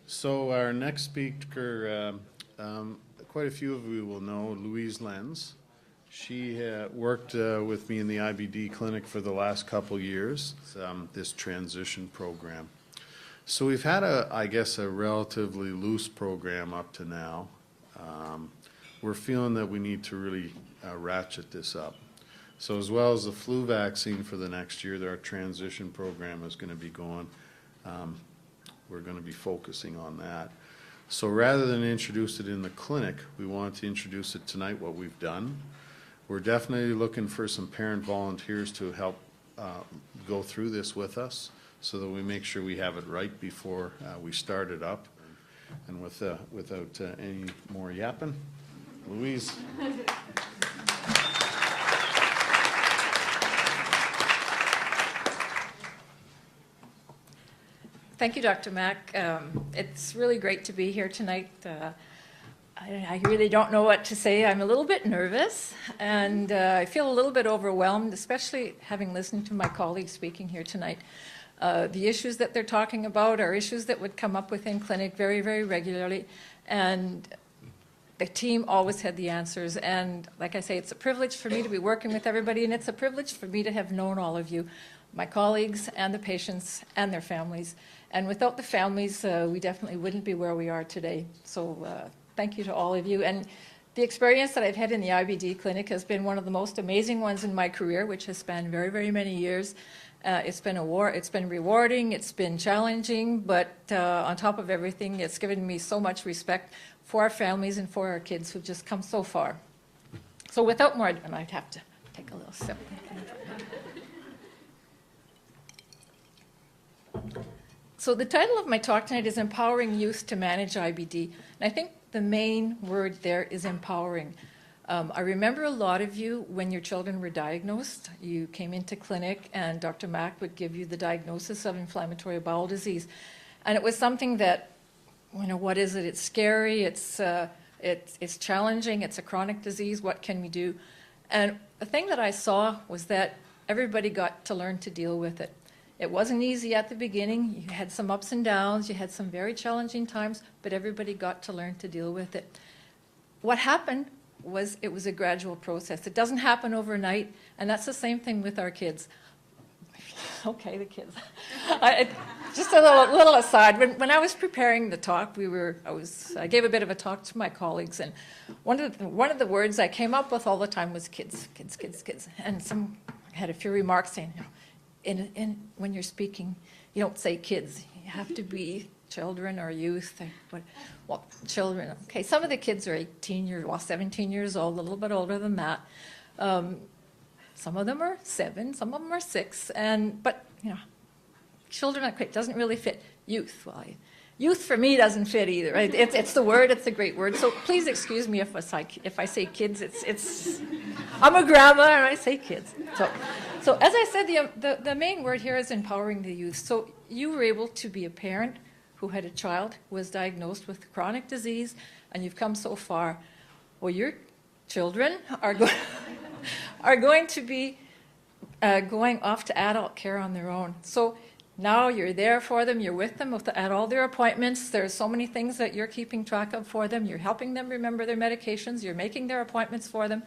So our next speaker, quite a few of you will know Louise Lenz. She worked with me in the IBD clinic for the last couple years, this transition program. So we've had I guess, a relatively loose program up to now. We're feeling that we need to really ratchet this up. So as well as the flu vaccine for the next year, our transition program is going to be going. We're going to be focusing on that. So rather than introduce it in the clinic, we want to introduce it tonight, what we've done. We're definitely looking for some parent volunteers to help go through this with us so that we make sure we have it right before we start it up. And without any more yapping, Louise. Thank you, Dr. Mack. It's really great to be here tonight. I really don't know what to say. I'm a little bit nervous, and I feel a little bit overwhelmed, especially having listened to my colleagues speaking here tonight. The issues that they're talking about are issues that would come up within clinic very, very regularly, and the team always had the answers. And like I say, it's a privilege for me to be working with everybody, and it's a privilege for me to have known all of you, my colleagues and the patients and their families. And without the families, we definitely wouldn't be where we are today. So thank you to all of you. And the experience that I've had in the IBD clinic has been one of the most amazing ones in my career, which has spanned very, very many years. It's been rewarding, it's been challenging, but on top of everything, it's given me so much respect for our families and for our kids who've just come so far. So without more, and I'd have to take a little sip. So the title of my talk tonight is Empowering Youth to Manage IBD. And I think the main word there is empowering. I remember a lot of you, when your children were diagnosed, you came into clinic and Dr. Mack would give you the diagnosis of inflammatory bowel disease. And it was something that, what is it? It's scary, it's challenging, it's a chronic disease, what can we do? And the thing that I saw was that everybody got to learn to deal with it. It wasn't easy at the beginning. You had some ups and downs. You had some very challenging times, but everybody got to learn to deal with it. What happened was it was a gradual process. It doesn't happen overnight, and that's the same thing with our kids. Okay, the kids. Just a little aside. When I was preparing the talk, I gave a bit of a talk to my colleagues, and one of the words I came up with all the time was kids, kids, kids, kids. And some had a few remarks saying, when you're speaking, you don't say kids. You have to be children or youth. Well, children. Okay, some of the kids are 17 years old, a little bit older than that. Some of them are 7, some of them are 6. But children, it doesn't really fit. Youth, well, youth for me doesn't fit either. Right? It's the word. It's a great word. So please excuse me if I say kids. I'm a grandma and I say kids. So as I said, the main word here is empowering the youth. So you were able to be a parent who had a child who was diagnosed with chronic disease, and you've come so far. Well, your children are going to be going off to adult care on their own. So now you're there for them, you're with them at all their appointments. There's so many things that you're keeping track of for them. You're helping them remember their medications. You're making their appointments for them.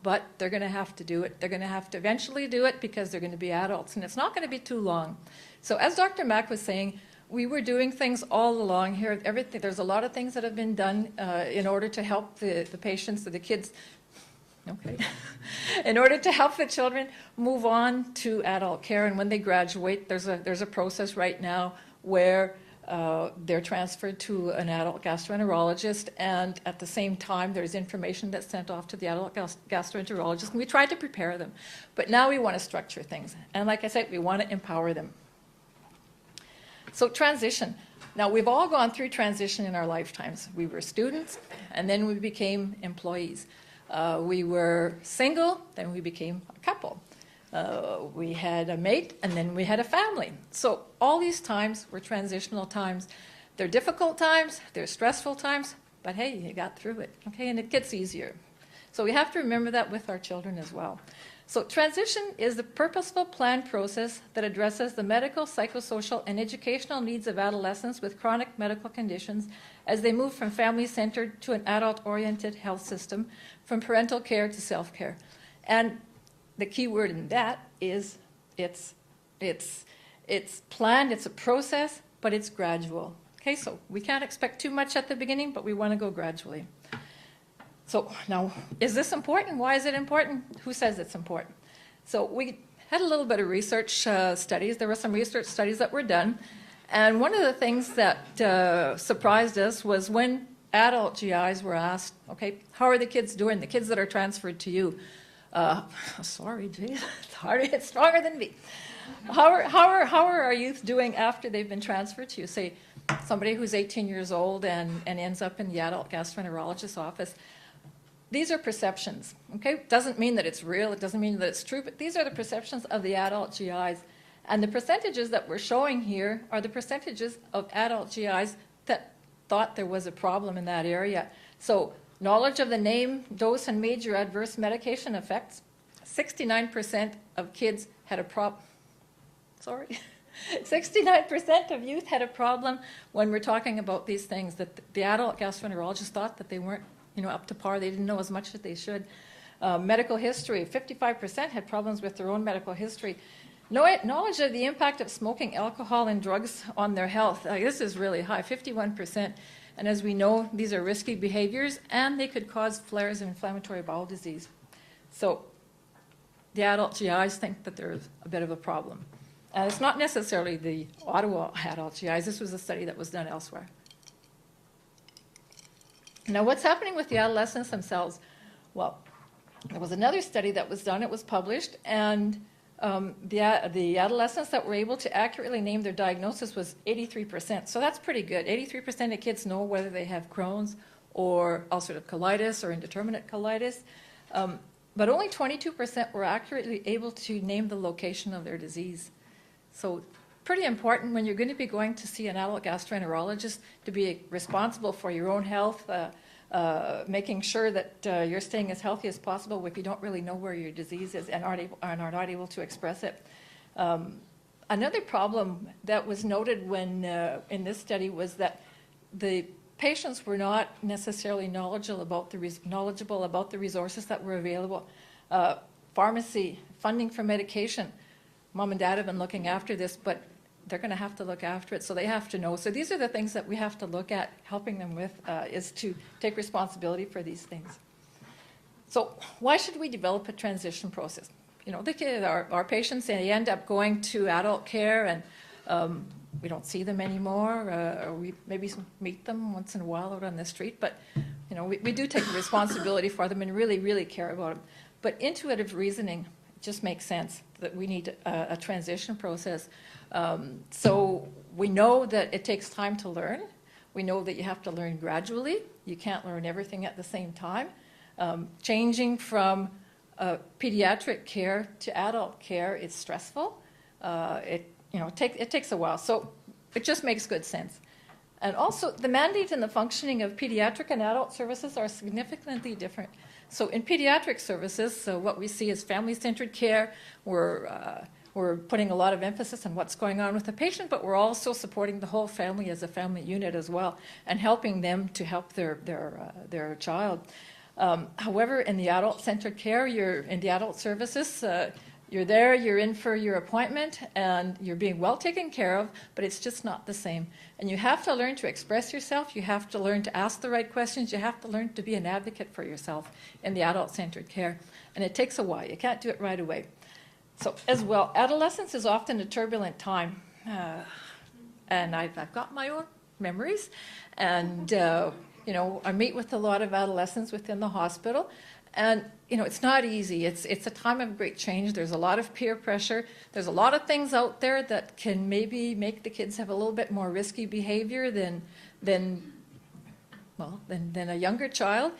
But they're going to have to do it. They're going to have to eventually do it because they're going to be adults, and it's not going to be too long. So as Dr. Mack was saying, we were doing things all along here. There's a lot of things that have been done in order to help the patients, the kids, okay, in order to help the children move on to adult care. And when they graduate, there's a process right now where they're transferred to an adult gastroenterologist, and at the same time there's information that's sent off to the adult gastroenterologist, and we tried to prepare them. But now we want to structure things, and like I said, we want to empower them. So transition. Now, we've all gone through transition in our lifetimes. We were students, and then we became employees. We were single, then we became a couple. We had a mate, and then we had a family. So all these times were transitional times. They're difficult times, they're stressful times, but hey, you got through it, okay? And it gets easier. So we have to remember that with our children as well. So transition is the purposeful planned process that addresses the medical, psychosocial, and educational needs of adolescents with chronic medical conditions as they move from family-centered to an adult-oriented health system, from parental care to self-care. And the key word in that is it's planned, it's a process, but it's gradual. Okay, so we can't expect too much at the beginning, but we want to go gradually. So now, is this important? Why is it important? Who says it's important? So we had a little bit of research studies. There were some research studies that were done. And one of the things that surprised us was when adult GIs were asked, okay, how are the kids doing, the kids that are transferred to you? Sorry, geez, it's harder, it's stronger than me. How are our youth doing after they've been transferred to you? Say, somebody who's 18 years old and ends up in the adult gastroenterologist's office. These are perceptions, okay? Doesn't mean that it's real, it doesn't mean that it's true, but these are the perceptions of the adult GIs. And the percentages that we're showing here are the percentages of adult GIs that thought there was a problem in that area. So knowledge of the name, dose, and major adverse medication effects, 69% of kids had a problem. Sorry. 69% of youth had a problem when we're talking about these things, that the adult gastroenterologist thought that they weren't up to par. They didn't know as much as they should. Medical history, 55% had problems with their own medical history. Knowledge of the impact of smoking, alcohol, and drugs on their health. This is really high, 51%. And as we know, these are risky behaviors, and they could cause flares of inflammatory bowel disease. So the adult GIs think that there's a bit of a problem. It's not necessarily the Ottawa adult GIs. This was a study that was done elsewhere. Now, what's happening with the adolescents themselves? Well, there was another study that was done. It was published, and the adolescents that were able to accurately name their diagnosis was 83%. So that's pretty good. 83% of kids know whether they have Crohn's or ulcerative colitis or indeterminate colitis. But only 22% were accurately able to name the location of their disease. So pretty important when you're going to be going to see an adult gastroenterologist to be responsible for your own health, making sure that you're staying as healthy as possible if you don't really know where your disease is and are not able to express it. Another problem that was noted when in this study was that the patients were not necessarily knowledgeable about the resources that were available. Pharmacy, funding for medication. Mom and Dad have been looking after this, but they're going to have to look after it, so they have to know. So these are the things that we have to look at, helping them with, is to take responsibility for these things. So why should we develop a transition process? The kids, our patients, they end up going to adult care, and we don't see them anymore, or we maybe meet them once in a while out on the street, but we do take responsibility for them and really, really care about them. But intuitive reasoning just makes sense that we need a transition process. So we know that it takes time to learn. We know that you have to learn gradually. You can't learn everything at the same time. Changing from pediatric care to adult care is stressful. It takes a while. So it just makes good sense. And also, the mandate and the functioning of pediatric and adult services are significantly different. So in pediatric services, what we see is family-centered care. We're putting a lot of emphasis on what's going on with the patient, but we're also supporting the whole family as a family unit as well, and helping them to help their child. However, in the adult-centered care, in the adult services, you're there, you're in for your appointment, and you're being well taken care of, but it's just not the same. And you have to learn to express yourself. You have to learn to ask the right questions. You have to learn to be an advocate for yourself in the adult-centered care. And it takes a while. You can't do it right away. So as well, adolescence is often a turbulent time. And I've got my own memories. And, I meet with a lot of adolescents within the hospital. And, it's not easy. It's a time of great change. There's a lot of peer pressure. There's a lot of things out there that can maybe make the kids have a little bit more risky behavior than a younger child.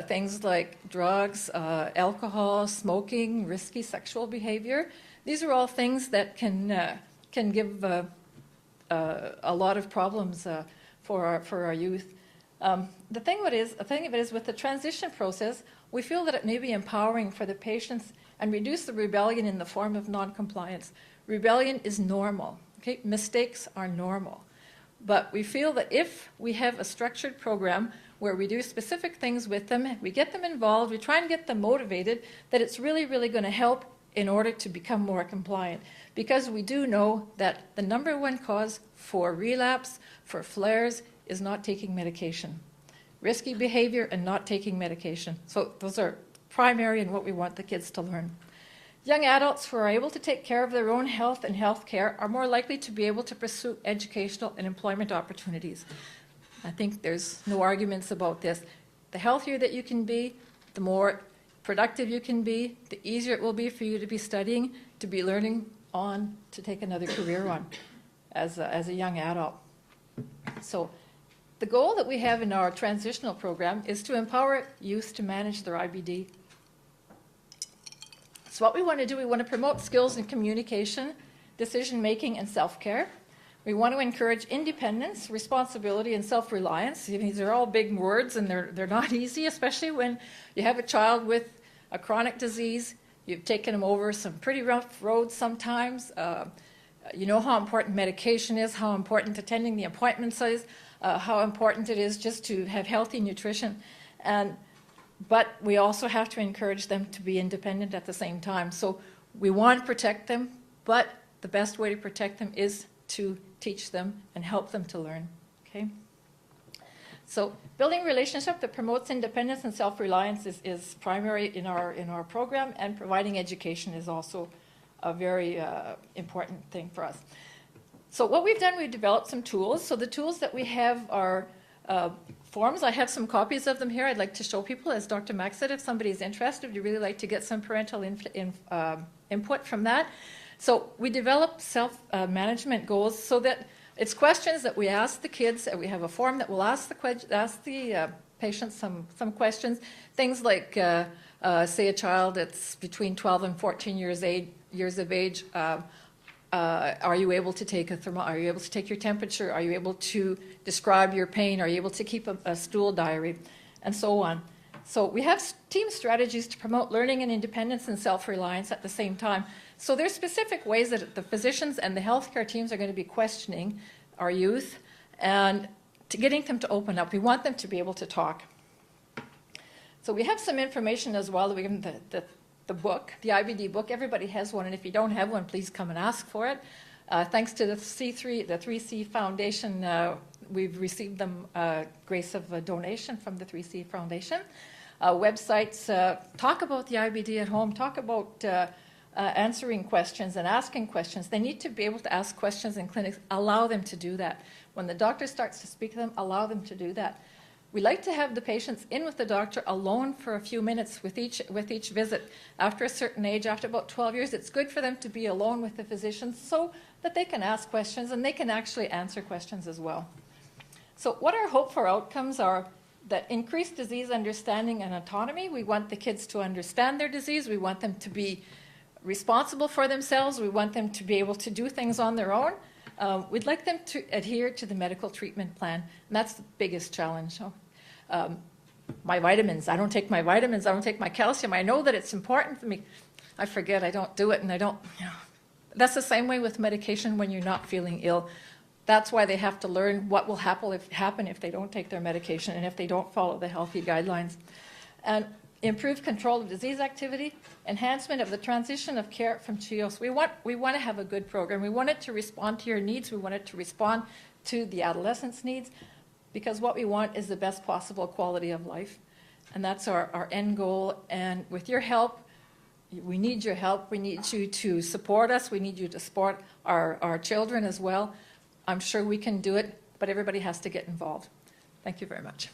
Things like drugs, alcohol, smoking, risky sexual behavior. These are all things that can give a lot of problems for our youth. The thing of it is, with the transition process, we feel that it may be empowering for the patients and reduce the rebellion in the form of noncompliance. Rebellion is normal. Okay? Mistakes are normal. But we feel that if we have a structured program where we do specific things with them, we get them involved, we try and get them motivated, that it's really, really going to help in order to become more compliant. Because we do know that the number one cause for relapse, for flares, is not taking medication. Risky behavior and not taking medication. So those are primary in what we want the kids to learn. Young adults who are able to take care of their own health and health care are more likely to be able to pursue educational and employment opportunities. I think there's no arguments about this. The healthier that you can be, the more productive you can be, the easier it will be for you to be studying, to be learning on, to take another career on as a young adult. So the goal that we have in our transitional program is to empower youth to manage their IBD. So what we want to do, we want to promote skills in communication, decision-making, and self-care. We want to encourage independence, responsibility, and self-reliance. These are all big words, and they're not easy, especially when you have a child with a chronic disease. You've taken them over some pretty rough roads sometimes. You know how important medication is, how important attending the appointments is, how important it is just to have healthy nutrition. But we also have to encourage them to be independent at the same time. So we want to protect them, but the best way to protect them is to teach them and help them to learn. Okay? So building a relationship that promotes independence and self-reliance is primary in our program, and providing education is also a very important thing for us. So what we've done, we've developed some tools. So the tools that we have are forms. I have some copies of them here. I'd like to show people, as Dr. Mack said, if somebody's interested, we'd really like to get some parental input from that. So we develop self-management goals so that it's questions that we ask the kids. We have a form that will ask the patients some questions. Things like, say, a child that's between 12 and 14 years of age. Are you able to take Are you able to take your temperature? Are you able to describe your pain? Are you able to keep a stool diary? And so on. So we have team strategies to promote learning and independence and self-reliance at the same time. So there's specific ways that the physicians and the healthcare teams are going to be questioning our youth and getting them to open up. We want them to be able to talk. So we have some information as well. We give them the book, the IBD book. Everybody has one, and if you don't have one, please come and ask for it. Thanks to the 3C Foundation, we've received them grace of a donation from the 3C Foundation. Websites talk about the IBD at home, talk about answering questions and asking questions. They need to be able to ask questions in clinics. Allow them to do that. When the doctor starts to speak to them, allow them to do that. We like to have the patients in with the doctor alone for a few minutes with each visit. After a certain age, after about 12 years, it's good for them to be alone with the physician so that they can ask questions and they can actually answer questions as well. So what our hope for outcomes are that increased disease understanding and autonomy. We want the kids to understand their disease. We want them to be responsible for themselves. We want them to be able to do things on their own. We'd like them to adhere to the medical treatment plan, and that's the biggest challenge. So, my vitamins, I don't take my vitamins, I don't take my calcium. I know that it's important for me. I forget, I don't do it, and I don't, That's the same way with medication when you're not feeling ill. That's why they have to learn what will happen if they don't take their medication and if they don't follow the healthy guidelines. And improved control of disease activity, enhancement of the transition of care from CHEO. So we want to have a good program. We want it to respond to your needs. We want it to respond to the adolescents' needs, because what we want is the best possible quality of life. And that's our end goal. And with your help, we need your help. We need you to support us. We need you to support our children as well. I'm sure we can do it, but everybody has to get involved. Thank you very much.